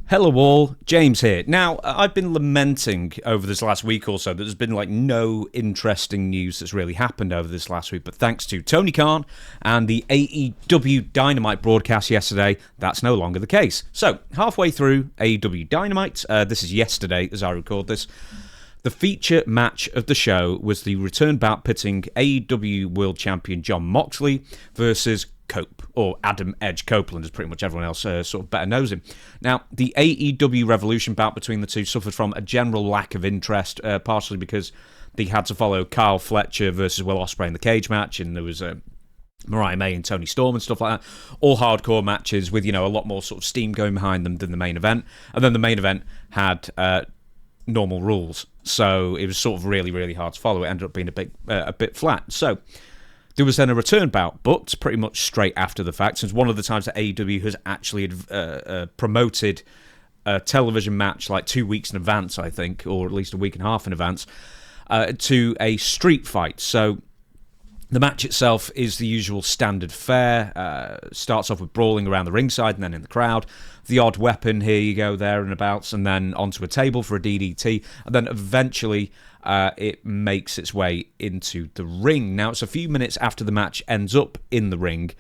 Hello all, James here. Now, I've been lamenting over this last week or so that there's been no interesting news that's really happened over this last week, but thanks to Tony Khan and the AEW Dynamite broadcast yesterday, that's no longer the case. So, halfway through AEW Dynamite, this is yesterday as I record this, the feature match of the show was the return bout pitting AEW World Champion Jon Moxley versus Cope, or Adam Edge Copeland, as pretty much everyone else sort of better knows him. Now, the AEW Revolution bout between the two suffered from a general lack of interest, partially because they had to follow Kyle Fletcher versus Will Ospreay in the cage match, and there was Mariah May and Tony Storm and stuff like that. All hardcore matches with, a lot more sort of steam going behind them than the main event. And then the main event had normal rules, so it was sort of really, really hard to follow. It ended up being a bit flat. So there was then a return bout booked pretty much straight after the fact, since one of the times that AEW has actually promoted a television match 2 weeks in advance, I think, or at least a week and a half in advance, to a street fight. So the match itself is the usual standard fare, starts off with brawling around the ringside and then in the crowd. The odd weapon, here you go, there and abouts, and then onto a table for a DDT, and then eventually it makes its way into the ring. Now, it's a few minutes after the match ends up in the ring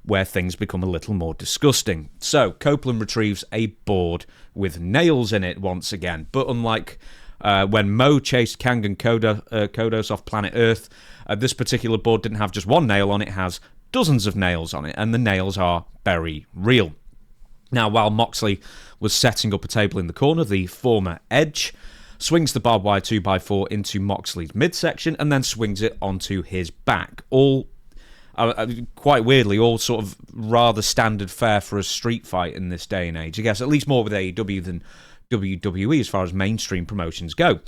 where things become a little more disgusting. So, Copeland retrieves a board with nails in it once again, but unlike when Mo chased Kang and Kodos off planet Earth, this particular board didn't have just one nail on it, has dozens of nails on it, and the nails are very real. Now, while Moxley was setting up a table in the corner, the former Edge swings the barbed wire 2x4 into Moxley's midsection and then swings it onto his back. All, quite weirdly, all sort of rather standard fare for a street fight in this day and age. I guess at least more with AEW than WWE as far as mainstream promotions go.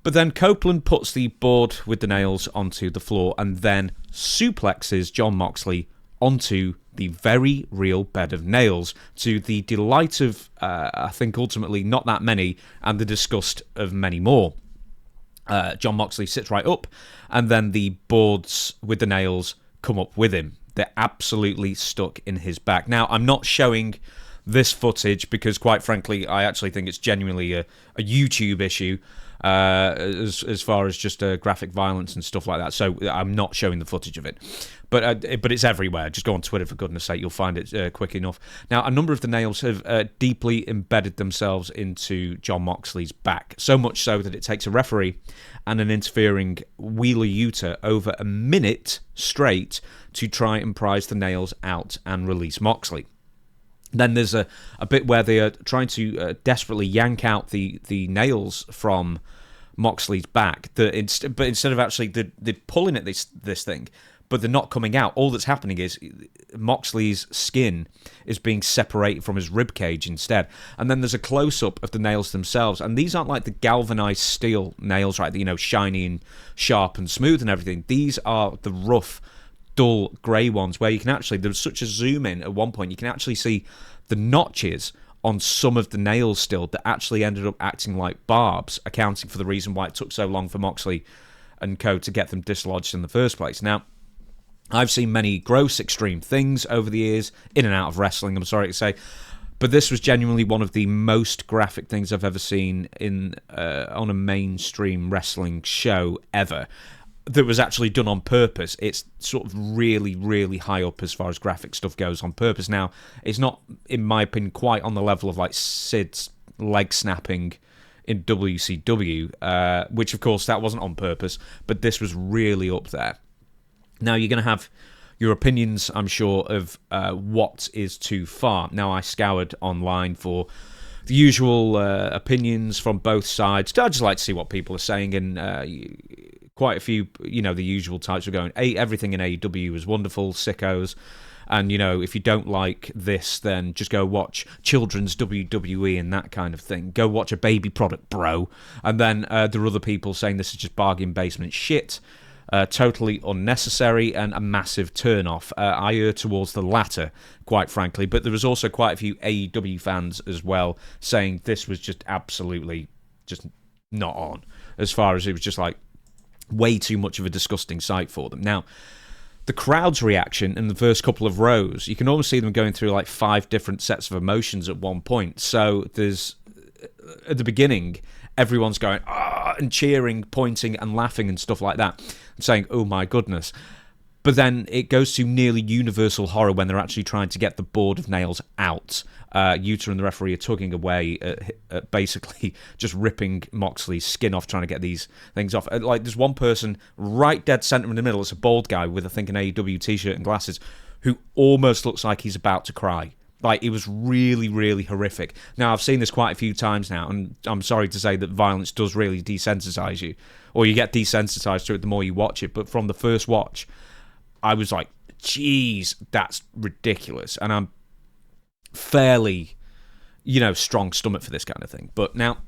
But then Copeland puts the board with the nails onto the floor and then suplexes Jon Moxley onto the very real bed of nails, to the delight of, I think, ultimately not that many, and the disgust of many more. Jon Moxley sits right up, and then the boards with the nails come up with him. They're absolutely stuck in his back. Now, I'm not showing this footage because, quite frankly, I actually think it's genuinely a YouTube issue, as far as just graphic violence and stuff like that. So I'm not showing the footage of it. But it's everywhere. Just go on Twitter, for goodness sake. You'll find it quick enough. Now, a number of the nails have deeply embedded themselves into Jon Moxley's back, so much so that it takes a referee and an interfering Wheeler Yuta over a minute straight to try and prise the nails out and release Moxley. Then there's a bit where they are trying to desperately yank out the nails from Moxley's back. But instead of actually they're pulling at this thing, but they're not coming out. All that's happening is Moxley's skin is being separated from his rib cage instead. And then there's a close-up of the nails themselves. And these aren't like the galvanized steel nails, right? Shiny and sharp and smooth and everything. These are the rough, dull grey ones where you can actually, there's such a zoom in at one point, you can actually see the notches on some of the nails still that actually ended up acting like barbs, accounting for the reason why it took so long for Moxley and co to get them dislodged in the first place. Now, I've seen many gross, extreme things over the years, in and out of wrestling, I'm sorry to say, but this was genuinely one of the most graphic things I've ever seen on a mainstream wrestling show ever. That was actually done on purpose. It's sort of really, really high up as far as graphic stuff goes on purpose. Now, it's not, in my opinion, quite on the level of Sid's leg snapping in WCW, which, of course, that wasn't on purpose, but this was really up there. Now, you're going to have your opinions, I'm sure, of what is too far. Now, I scoured online for the usual opinions from both sides. I just like to see what people are saying, and quite a few, the usual types are going, everything in AEW is wonderful, sickos, and, if you don't like this, then just go watch children's WWE and that kind of thing. Go watch a baby product, bro. And then there are other people saying this is just bargain basement shit, totally unnecessary, and a massive turn-off. I err towards the latter, quite frankly, but there was also quite a few AEW fans as well saying this was just absolutely just not on, as far as it was just way too much of a disgusting sight for them. Now, the crowd's reaction in the first couple of rows, you can almost see them going through like 5 different sets of emotions at one point. So there's, at the beginning, everyone's going, ah, and cheering, pointing and laughing and stuff like that, and saying, oh my goodness. But then it goes to nearly universal horror when they're actually trying to get the board of nails out. Yuta and the referee are tugging away, basically just ripping Moxley's skin off, trying to get these things off. Like, there's one person right dead center in the middle. It's a bald guy with, I think, an AEW t-shirt and glasses, who almost looks like he's about to cry. Like, it was really, really horrific. Now, I've seen this quite a few times now, and I'm sorry to say that violence does really desensitize you, or you get desensitized to it the more you watch it. But from the first watch, I was like, geez, that's ridiculous. And I'm fairly, strong stomach for this kind of thing. But now,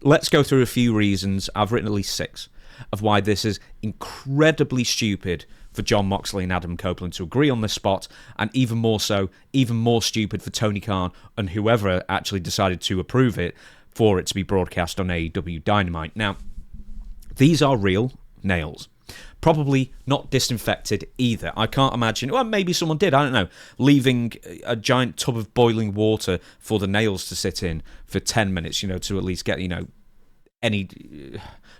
let's go through a few reasons. I've written at least 6 of why this is incredibly stupid for Jon Moxley and Adam Copeland to agree on this spot, and even more so, even more stupid for Tony Khan and whoever actually decided to approve it for it to be broadcast on AEW Dynamite. Now, these are real nails. Probably not disinfected either. I can't imagine, well, maybe someone did, I don't know, leaving a giant tub of boiling water for the nails to sit in for 10 minutes, to at least get, any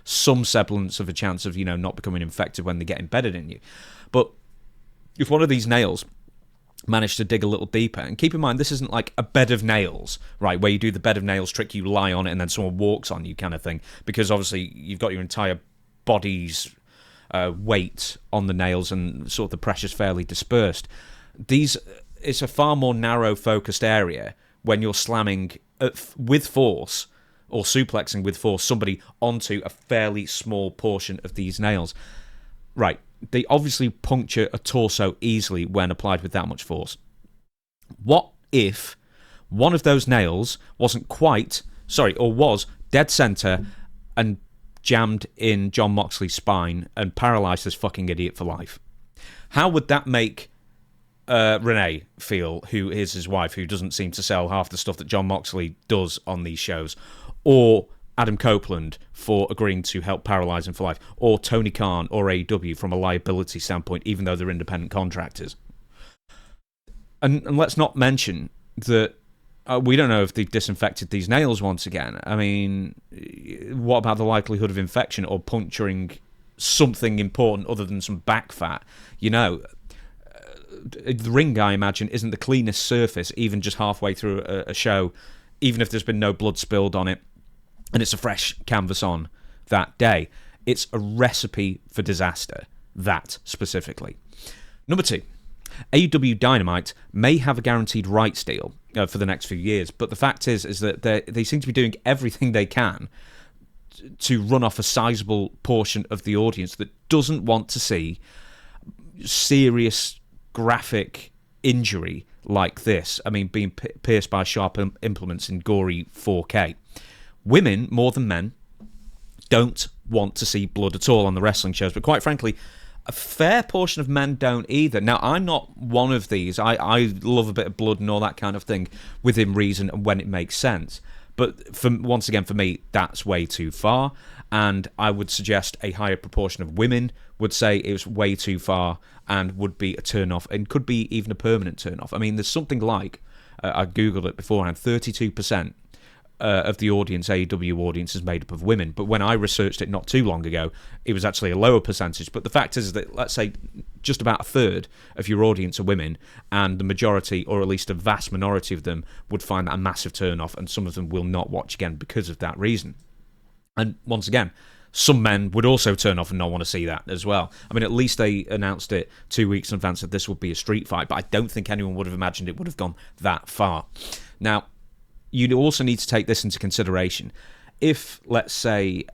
some semblance of a chance of, not becoming infected when they get embedded in you. But if one of these nails managed to dig a little deeper, and keep in mind, this isn't like a bed of nails, right, where you do the bed of nails trick, you lie on it and then someone walks on you kind of thing, because obviously you've got your entire body's weight on the nails and sort of the pressure's fairly dispersed. It's a far more narrow focused area when you're slamming with force or suplexing with force somebody onto a fairly small portion of these nails. Right, they obviously puncture a torso easily when applied with that much force. What if one of those nails was dead center and jammed in Jon Moxley's spine and paralyzed this fucking idiot for life? How would that make Renee feel, who is his wife, who doesn't seem to sell half the stuff that Jon Moxley does on these shows, or Adam Copeland for agreeing to help paralyze him for life, or Tony Khan or AEW from a liability standpoint, even though they're independent contractors? And let's not mention that we don't know if they've disinfected these nails once again. I mean, what about the likelihood of infection or puncturing something important other than some back fat? The ring, I imagine, isn't the cleanest surface, even just halfway through a show, even if there's been no blood spilled on it and it's a fresh canvas on that day. It's a recipe for disaster, that specifically. Number 2. AEW Dynamite may have a guaranteed rights deal for the next few years, but the fact is that they seem to be doing everything they can to run off a sizable portion of the audience that doesn't want to see serious graphic injury like this. I mean, being pierced by sharp implements in gory 4K. Women, more than men, don't want to see blood at all on the wrestling shows, but quite frankly, a fair portion of men don't either. Now, I'm not one of these. I love a bit of blood and all that kind of thing within reason and when it makes sense. But once again, for me, that's way too far. And I would suggest a higher proportion of women would say it was way too far and would be a turn-off, and could be even a permanent turn-off. I mean, there's something like, I Googled it beforehand, 32% of the audience, AEW audience, is made up of women. But when I researched it not too long ago, it was actually a lower percentage. But the fact is that, let's say, just about a third of your audience are women, and the majority, or at least a vast minority of them, would find that a massive turn-off, and some of them will not watch again because of that reason. And once again, some men would also turn off and not want to see that as well. I mean, at least they announced it 2 weeks in advance that this would be a street fight, but I don't think anyone would have imagined it would have gone that far. Now, you also need to take this into consideration. If, let's say,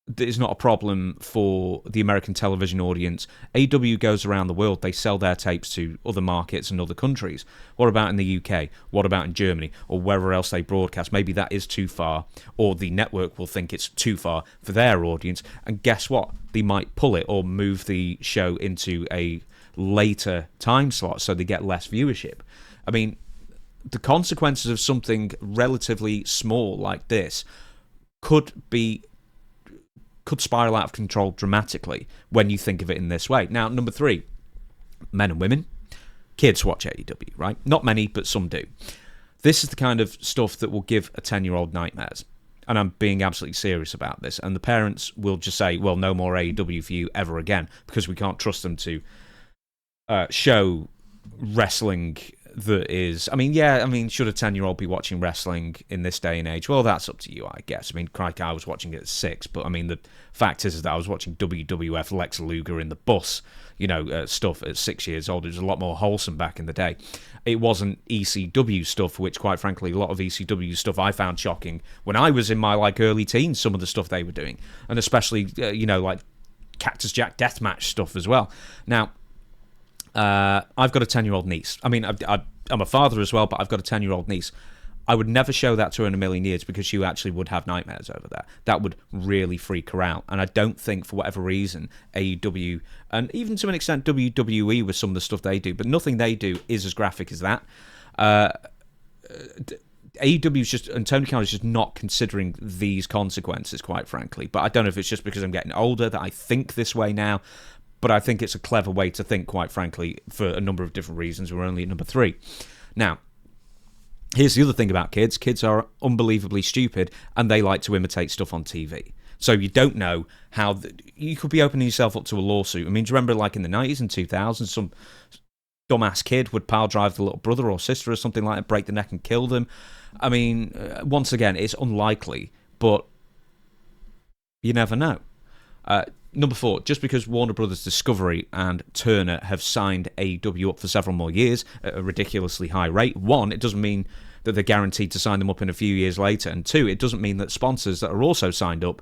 there's not a problem for the American television audience, AEW goes around the world, they sell their tapes to other markets and other countries. What about in the UK? What about in Germany? Or wherever else they broadcast? Maybe that is too far, or the network will think it's too far for their audience, and guess what? They might pull it or move the show into a later time slot so they get less viewership. I mean, the consequences of something relatively small like this could be could spiral out of control dramatically when you think of it in this way. Now, number 3, men and women, kids watch AEW, right? Not many, but some do. This is the kind of stuff that will give a 10-year-old nightmares. And I'm being absolutely serious about this. And the parents will just say, well, no more AEW for you ever again, because we can't trust them to show wrestling that is... should a 10-year-old be watching wrestling in this day and age? Well, that's up to you, I guess. Crikey, I was watching it at 6, but the fact is that I was watching WWF Lex Luger in the bus, stuff at 6 years old. It was a lot more wholesome back in the day. It wasn't ECW stuff, which, quite frankly, a lot of ECW stuff I found shocking when I was in my early teens, some of the stuff they were doing. And especially, Cactus Jack Deathmatch stuff as well. Now, I've got a 10-year-old niece. I'm a father as well, but I've got a 10-year-old niece. I would never show that to her in a million years because she actually would have nightmares over that. That would really freak her out. And I don't think, for whatever reason, AEW, and even to an extent WWE with some of the stuff they do, but nothing they do is as graphic as that. AEW is just, and Tony Khan is just not considering these consequences, quite frankly. But I don't know if it's just because I'm getting older that I think this way now. But I think it's a clever way to think, quite frankly, for a number of different reasons. We're only at number 3. Now, here's the other thing about kids. Kids are unbelievably stupid, and they like to imitate stuff on TV. So you don't know how... you could be opening yourself up to a lawsuit. Do you remember, in the 90s and 2000s, some dumbass kid would pile drive the little brother or sister or something like that, break the neck and kill them? Once again, it's unlikely, but you never know. Number 4, just because Warner Brothers Discovery and Turner have signed AEW up for several more years at a ridiculously high rate, 1, it doesn't mean that they're guaranteed to sign them up in a few years later, and 2, it doesn't mean that sponsors that are also signed up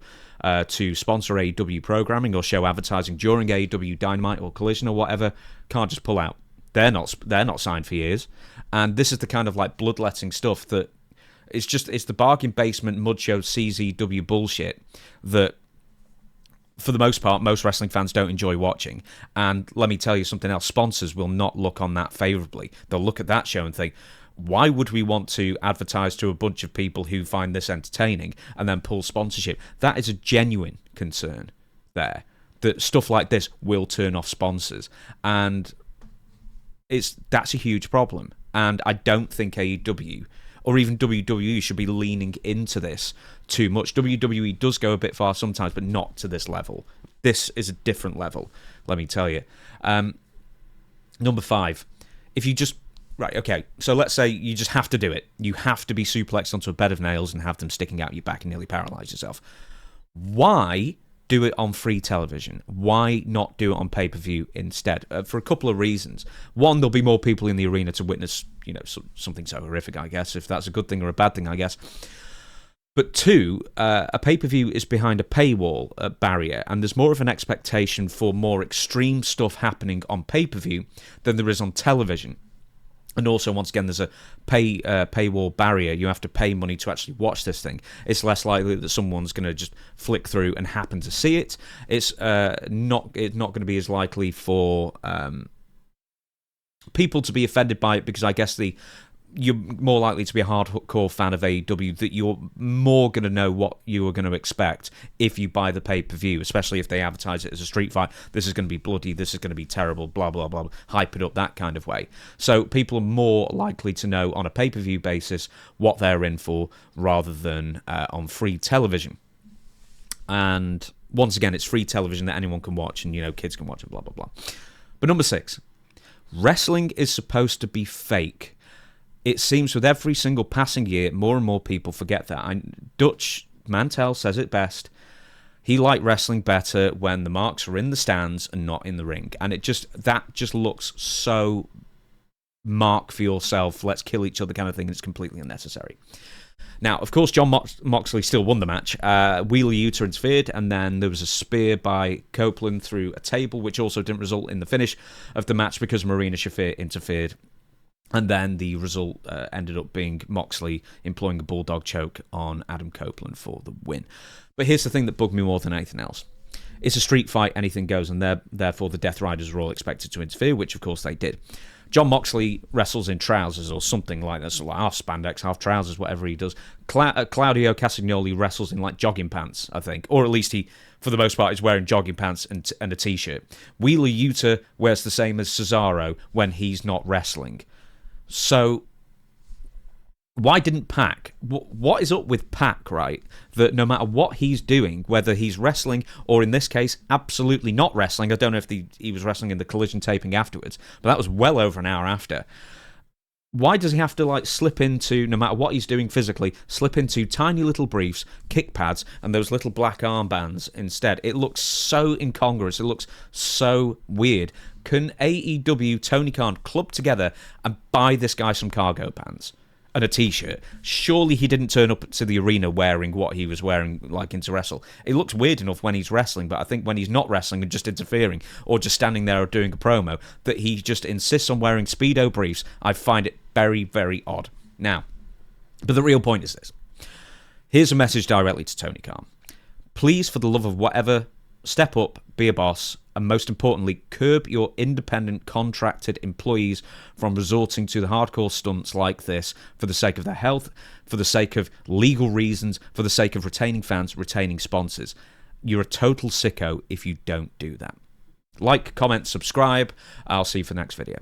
to sponsor AEW programming or show advertising during AEW Dynamite or Collision or whatever can't just pull out. They're not signed for years, and this is the kind of bloodletting stuff that it's the bargain basement mud show CZW bullshit that, for the most part, most wrestling fans don't enjoy watching. And let me tell you something else. Sponsors will not look on that favourably. They'll look at that show and think, why would we want to advertise to a bunch of people who find this entertaining and then pull sponsorship? That is a genuine concern there. That stuff like this will turn off sponsors. And that's a huge problem. And I don't think AEW or even WWE should be leaning into this too much. WWE does go a bit far sometimes, but not to this level. This is a different level, let me tell you. Number 5, if you just... Right, okay, so let's say you just have to do it. You have to be suplexed onto a bed of nails and have them sticking out your back and nearly paralyse yourself. Why do it on free television? Why not do it on pay-per-view instead? For a couple of reasons. 1, there'll be more people in the arena to witness, something so horrific, I guess, if that's a good thing or a bad thing, I guess. But 2, a pay-per-view is behind a paywall barrier, and there's more of an expectation for more extreme stuff happening on pay-per-view than there is on television. And also, once again, there's a paywall barrier. You have to pay money to actually watch this thing. It's less likely that someone's going to just flick through and happen to see it. It's not going to be as likely for people to be offended by it, because I guess you're more likely to be a hardcore fan of AEW, that you're more going to know what you are going to expect if you buy the pay-per-view, especially if they advertise it as a street fight. This is going to be bloody, this is going to be terrible, blah, blah, blah, hype it up that kind of way. So people are more likely to know on a pay-per-view basis what they're in for rather than on free television. And once again, it's free television that anyone can watch and, kids can watch and blah, blah, blah. But number 6, wrestling is supposed to be fake. It seems with every single passing year, more and more people forget that. Dutch Mantel says it best. He liked wrestling better when the marks are in the stands and not in the ring. And that just looks so mark for yourself, let's kill each other kind of thing, and it's completely unnecessary. Now, of course, Jon Moxley still won the match. Wheeler Yuta interfered, and then there was a spear by Copeland through a table, which also didn't result in the finish of the match because Marina Shafir interfered. And then the result ended up being Moxley employing a bulldog choke on Adam Copeland for the win. But here's the thing that bugged me more than anything else. It's a street fight, anything goes, and therefore the Death Riders are all expected to interfere, which of course they did. Jon Moxley wrestles in trousers or something like that, so like half spandex, half trousers, whatever he does. Claudio Castagnoli wrestles in like jogging pants, I think, or at least he, for the most part, is wearing jogging pants and a t-shirt. Wheeler Yuta wears the same as Cesaro when he's not wrestling. So why didn't Pac? What is up with Pac, right? That no matter what he's doing, whether he's wrestling or in this case, absolutely not wrestling. I don't know if he was wrestling in the Collision taping afterwards, but that was well over an hour after. Why does he have to like slip into, no matter what he's doing physically, slip into tiny little briefs, kick pads, and those little black armbands instead? It looks so incongruous. It looks so weird. Can AEW, Tony Khan, club together and buy this guy some cargo pants and a t-shirt? Surely he didn't turn up to the arena wearing what he was wearing like into wrestle. It looks weird enough when he's wrestling, but I think when he's not wrestling and just interfering or just standing there or doing a promo, that he just insists on wearing Speedo briefs, I find it very, very odd. Now, but the real point is this. Here's a message directly to Tony Khan. Please, for the love of whatever, step up, be a boss, and most importantly, curb your independent contracted employees from resorting to the hardcore stunts like this for the sake of their health, for the sake of legal reasons, for the sake of retaining fans, retaining sponsors. You're a total sicko if you don't do that. Like, comment, subscribe. I'll see you for the next video.